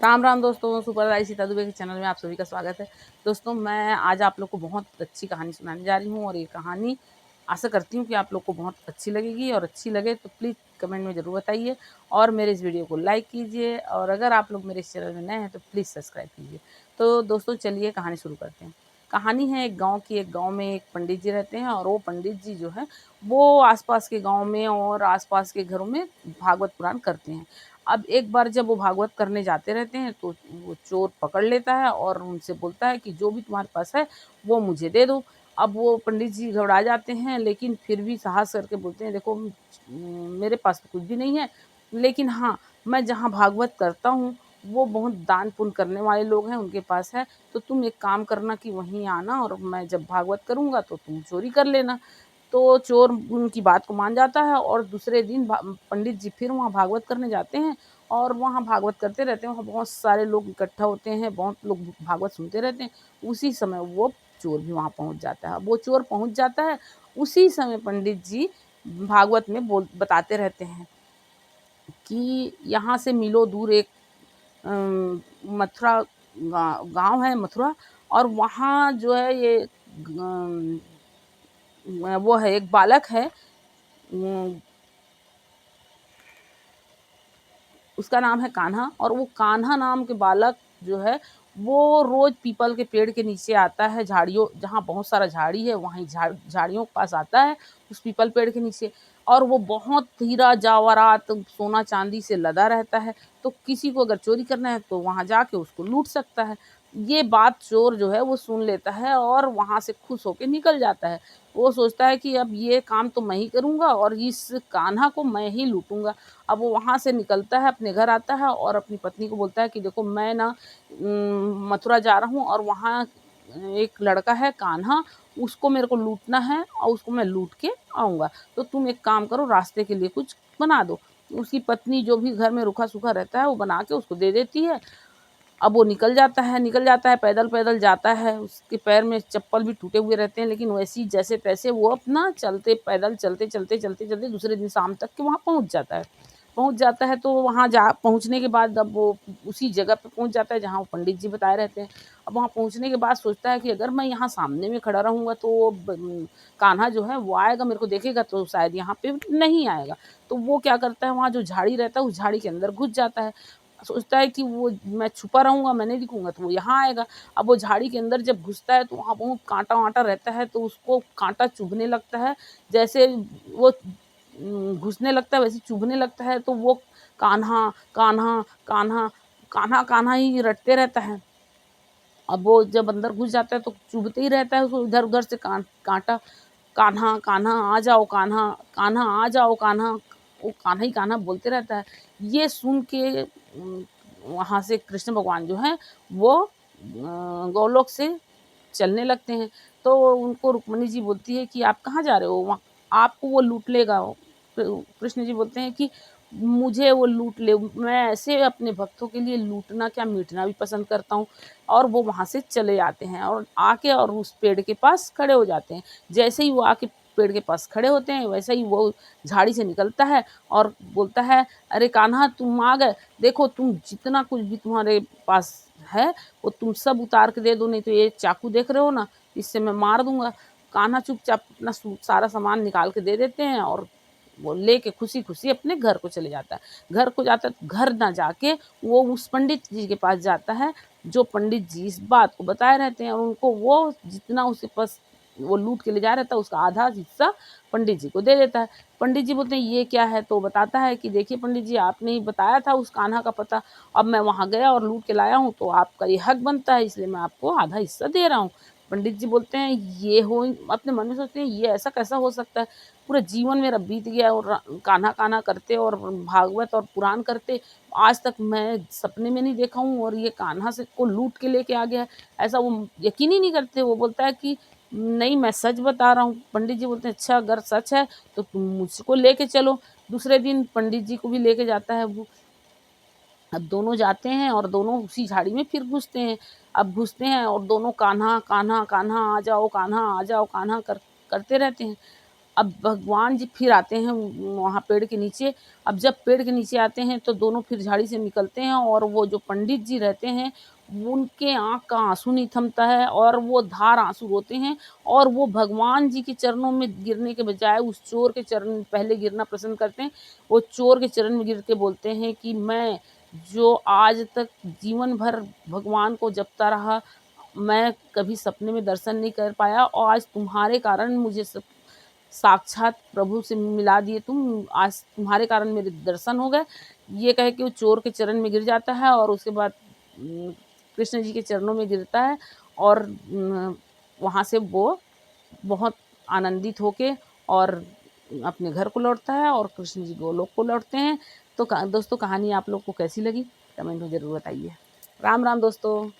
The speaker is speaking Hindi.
राम राम दोस्तों, सुपर राई सीता दुबे के चैनल में आप सभी का स्वागत है। दोस्तों, मैं आज आप लोग को बहुत अच्छी कहानी सुनाने जा रही हूँ और ये कहानी आशा करती हूँ कि आप लोग को बहुत अच्छी लगेगी। और अच्छी लगे तो प्लीज़ कमेंट में ज़रूर बताइए और मेरे इस वीडियो को लाइक कीजिए। और अगर आप लोग मेरे इस चैनल में नए हैं तो प्लीज़ सब्सक्राइब कीजिए। तो दोस्तों, चलिए कहानी शुरू करते हैं। कहानी है एक गाँव की। एक गाँव में एक पंडित जी रहते हैं और वो पंडित जी जो है वो आस-पास के गाँव में और आस-पास के घरों में भागवत पुराण करते हैं। अब एक बार जब वो भागवत करने जाते रहते हैं तो वो चोर पकड़ लेता है और उनसे बोलता है कि जो भी तुम्हारे पास है वो मुझे दे दो। अब वो पंडित जी घबरा जाते हैं, लेकिन फिर भी साहस करके बोलते हैं, देखो मेरे पास तो कुछ भी नहीं है, लेकिन हाँ, मैं जहाँ भागवत करता हूँ वो बहुत दान पुण्य करने वाले लोग हैं, उनके पास है। तो तुम एक काम करना कि वहीं आना और मैं जब भागवत करूँगा तो तुम चोरी कर लेना। तो चोर उनकी बात को मान जाता है और दूसरे दिन पंडित जी फिर वहाँ भागवत करने जाते हैं और वहाँ भागवत करते रहते हैं। वहाँ बहुत सारे लोग इकट्ठा होते हैं, बहुत लोग भागवत सुनते रहते हैं। उसी समय वो चोर भी वहाँ पहुँच जाता है। वो चोर पहुँच जाता है, उसी समय पंडित जी भागवत में बताते रहते हैं कि यहाँ से मीलों दूर एक मथुरा गाँव है, मथुरा। और वहाँ जो है ये वो है, एक बालक है, उसका नाम है कान्हा। और वो कान्हा नाम के बालक जो है वो रोज पीपल के पेड़ के नीचे आता है, झाड़ियों जहाँ बहुत सारा झाड़ी है वहीं झाड़ियों के पास आता है, उस पीपल पेड़ के नीचे। और वो बहुत हीरा जवाहरात सोना चांदी से लदा रहता है, तो किसी को अगर चोरी करना है तो वहाँ जाके उसको लूट सकता है। ये बात चोर जो है वो सुन लेता है और वहाँ से खुश होके निकल जाता है। वो सोचता है कि अब ये काम तो मैं ही करूँगा और इस कान्हा को मैं ही लूटूँगा। अब वो वहाँ से निकलता है, अपने घर आता है और अपनी पत्नी को बोलता है कि देखो मैं ना मथुरा जा रहा हूँ और वहाँ एक लड़का है कान्हा, उसको मेरे को लूटना है और उसको मैं लूट के आऊँगा। तो तुम एक काम करो, रास्ते के लिए कुछ बना दो। उसकी पत्नी जो भी घर में रूखा-सूखा रहता है वो बना के उसको दे देती है। अब वो निकल जाता है, पैदल-पैदल जाता है, उसके पैर में चप्पल भी टूटे हुए रहते हैं, लेकिन वैसे ही जैसे-तैसे वो अपना चलते पैदल चलते दूसरे दिन शाम तक के वहाँ पहुँच जाता है। पहुँच जाता है तो वहाँ जा पहुँचने के बाद अब वो उसी जगह पे पहुँच जाता है जहाँ वो पंडित जी बताए रहते हैं। अब वहाँ पहुँचने के बाद सोचता है कि अगर मैं यहाँ सामने में खड़ा रहूँगा तो वो कान्हा जो है वो आएगा, मेरे को देखेगा तो शायद यहाँ पे नहीं आएगा। तो वो क्या करता है, वहाँ जो झाड़ी रहता है उस झाड़ी के अंदर घुस जाता है। सोचता है कि वो मैं छुपा रहूँगा, मैं नहीं दिखूँगा तो वो यहाँ आएगा। अब वो झाड़ी के अंदर जब घुसता है तो वहाँ बहुत काँटा-वाँटा रहता है, तो उसको काँटा चुभने लगता है। जैसे वो घुसने लगता है वैसे चुभने लगता है, तो वो कान्हा, कान्हा, कान्हा, कान्हा, कान्हा ही रटते रहता है। अब वो जब अंदर घुस जाता है तो चुभते ही रहता है उसको इधर-उधर से काँटा। कान्हा, कान्हा आ जाओ कान्हा, कान्हा आ जाओ कान्हा। वो कान्हा ही कान्हा बोलते रहता है। ये सुन के वहाँ से कृष्ण भगवान जो हैं वो गोलोक से चलने लगते हैं। तो उनको रुक्मिणी जी बोलती है कि आप कहाँ जा रहे हो? वहाँ आपको वो लूट लेगा। कृष्ण जी बोलते हैं कि मुझे वो लूट ले, मैं ऐसे अपने भक्तों के लिए लूटना क्या मीटना भी पसंद करता हूँ। और वो वहाँ से चले जाते हैं और आके और उस पेड़ के पास खड़े हो जाते हैं। जैसे ही वो आके पेड़ के पास खड़े होते हैं वैसे ही वो झाड़ी से निकलता है और बोलता है, अरे कान्हा तुम आ गए, देखो तुम जितना कुछ भी तुम्हारे पास है वो तुम सब उतार के दे दो, नहीं तो ये चाकू देख रहे हो ना, इससे मैं मार दूँगा। कान्हा चुपचाप अपना सारा सामान निकाल के दे देते हैं और वो लेके खुशी-खुशी अपने घर को चले जाता है। घर को जाता है तो घर ना जाके वो उस पंडित जी के पास जाता है, जो पंडित जी इस बात को बताए रहते हैं और उनको वो जितना उसके पास वो लूट के ले जा रहा था उसका आधा हिस्सा पंडित जी को दे देता है। पंडित जी बोलते हैं ये क्या है? तो बताता है कि देखिए पंडित जी, आपने ही बताया था उस कान्हा का पता, अब मैं वहाँ गया और लूट के लाया हूँ तो आपका ये हक बनता है, इसलिए मैं आपको आधा हिस्सा दे रहा हूँ। पंडित जी बोलते हैं ये हो, अपने मन में सोचते हैं ये ऐसा कैसा हो सकता है? पूरा जीवन मेरा बीत गया और कान्हा-कान्हा करते और भागवत और पुराण करते, आज तक मैं सपने में नहीं देखा हूँ और ये कान्हा से को लूट के लेके आ गया है। ऐसा वो यकीन ही नहीं करते, वो बोलता है कि नहीं मैं सच बता रहा हूँ। पंडित जी बोलते हैं अच्छा अगर सच है तो तुम मुझको लेके चलो। दूसरे दिन पंडित जी को भी लेके जाता है वो। अब दोनों जाते हैं और दोनों उसी झाड़ी में फिर घुसते हैं। अब घुसते हैं और दोनों कान्हा, कान्हा, कान्हा आ जाओ, कान्हा आ जाओ, कान्हा करते रहते हैं। अब भगवान जी फिर आते हैं वहाँ पेड़ के नीचे। अब जब पेड़ के नीचे आते हैं तो दोनों फिर झाड़ी से निकलते हैं और वो जो पंडित जी रहते हैं, उनके आँख का आँसू नहीं थमता है और वो धार आँसू रोते हैं और वो भगवान जी के चरणों में गिरने के बजाय उस चोर के चरण में पहले गिरना पसंद करते हैं। वो चोर के चरण में गिर के बोलते हैं कि मैं जो आज तक जीवन भर भगवान को जपता रहा, मैं कभी सपने में दर्शन नहीं कर पाया और आज तुम्हारे कारण मुझे सब साक्षात प्रभु से मिला दिए तुम, आज तुम्हारे कारण मेरे दर्शन हो गए। ये कह के वो चोर के चरण में गिर जाता है और उसके बाद कृष्ण जी के चरणों में गिरता है और वहाँ से वो बहुत आनंदित होके और अपने घर को लौटता है और कृष्ण जी गोलोक को लौटते हैं। तो दोस्तों, कहानी आप लोग को कैसी लगी? कमेंट में ज़रूर बताइए। राम राम दोस्तों।